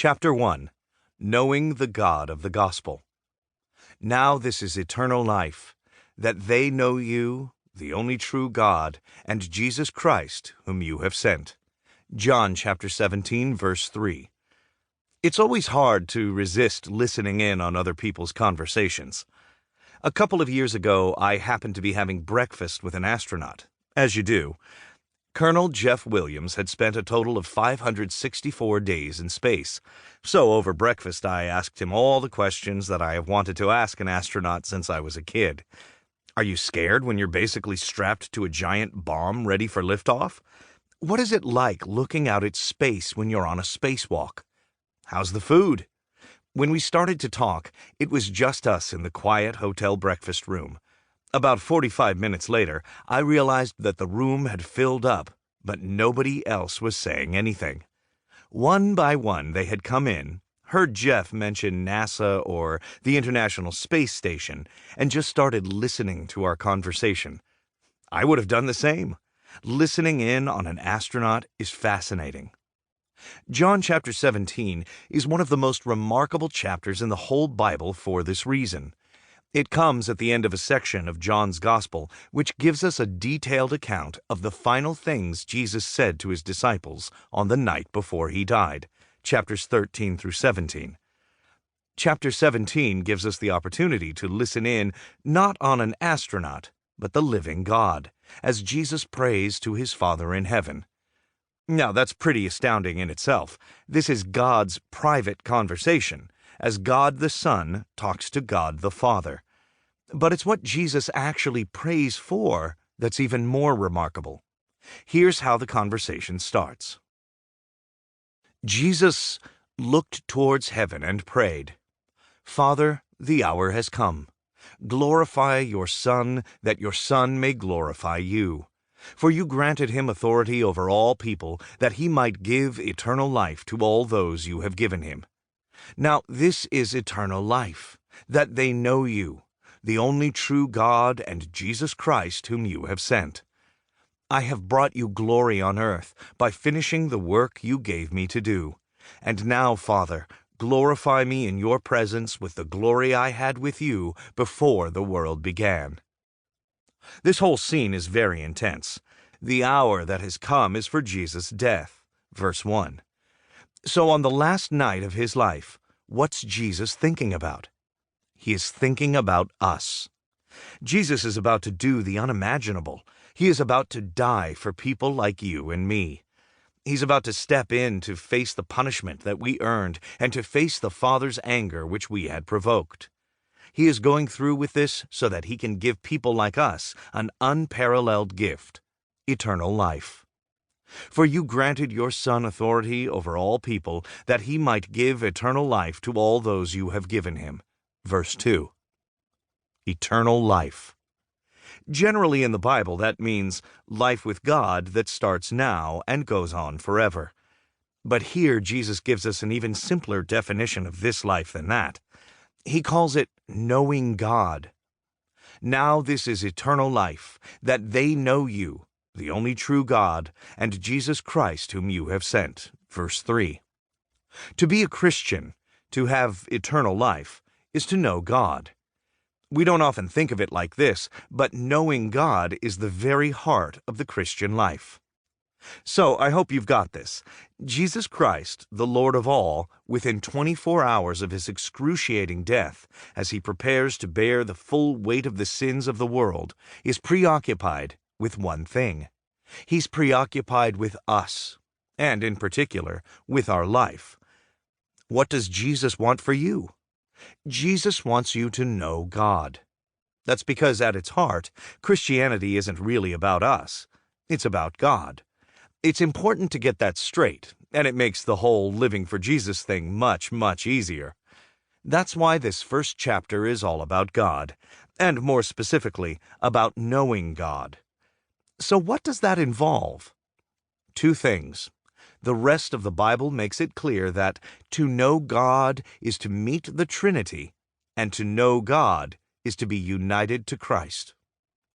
Chapter 1. Knowing the God of the Gospel. Now this is eternal life, that they know you, the only true God, and Jesus Christ, whom you have sent. John chapter 17, verse 3. It's always hard to resist listening in on other people's conversations. A couple of years ago, I happened to be having breakfast with an astronaut, as you do. Colonel Jeff Williams had spent a total of 564 days in space. So over breakfast, I asked him all the questions that I have wanted to ask an astronaut since I was a kid. Are you scared when you're basically strapped to a giant bomb ready for liftoff? What is it like looking out at space when you're on a spacewalk? How's the food? When we started to talk, it was just us in the quiet hotel breakfast room. About 45 minutes later, I realized that the room had filled up, but nobody else was saying anything. One by one, they had come in, heard Jeff mention NASA or the International Space Station, and just started listening to our conversation. I would have done the same. Listening in on an astronaut is fascinating. John chapter 17 is one of the most remarkable chapters in the whole Bible for this reason. It comes at the end of a section of John's Gospel, which gives us a detailed account of the final things Jesus said to his disciples on the night before he died, chapters 13 through 17. Chapter 17 gives us the opportunity to listen in not on an astronaut, but the living God, as Jesus prays to his Father in heaven. Now, that's pretty astounding in itself. This is God's private conversation, as God the Son talks to God the Father. But it's what Jesus actually prays for that's even more remarkable. Here's how the conversation starts. Jesus looked towards heaven and prayed, "Father, the hour has come. Glorify your Son, that your Son may glorify you. For you granted him authority over all people, that he might give eternal life to all those you have given him. Now this is eternal life, that they know you, the only true God, and Jesus Christ whom you have sent. I have brought you glory on earth by finishing the work you gave me to do. And now, Father, glorify me in your presence with the glory I had with you before the world began." This whole scene is very intense. The hour that has come is for Jesus' death. Verse 1. So on the last night of his life, what's Jesus thinking about? He is thinking about us. Jesus is about to do the unimaginable. He is about to die for people like you and me. He's about to step in to face the punishment that we earned and to face the Father's anger which we had provoked. He is going through with this so that he can give people like us an unparalleled gift, eternal life. For you granted your Son authority over all people, that he might give eternal life to all those you have given him. Verse 2. Eternal life. Generally in the Bible, that means life with God that starts now and goes on forever. But here Jesus gives us an even simpler definition of this life than that. He calls it knowing God. Now this is eternal life, that they know you, the only true God, and Jesus Christ whom you have sent. Verse 3. To be a Christian, to have eternal life, is to know God. We don't often think of it like this, but knowing God is the very heart of the Christian life. So I hope you've got this. Jesus Christ, the Lord of all, within 24 hours of his excruciating death, as he prepares to bear the full weight of the sins of the world, is preoccupied with one thing. He's preoccupied with us, and in particular, with our life. What does Jesus want for you? Jesus wants you to know God. That's because at its heart, Christianity isn't really about us. It's about God. It's important to get that straight, and it makes the whole living for Jesus thing much, much easier. That's why this first chapter is all about God, and more specifically, about knowing God. So what does that involve? Two things. The rest of the Bible makes it clear that to know God is to meet the Trinity, and to know God is to be united to Christ.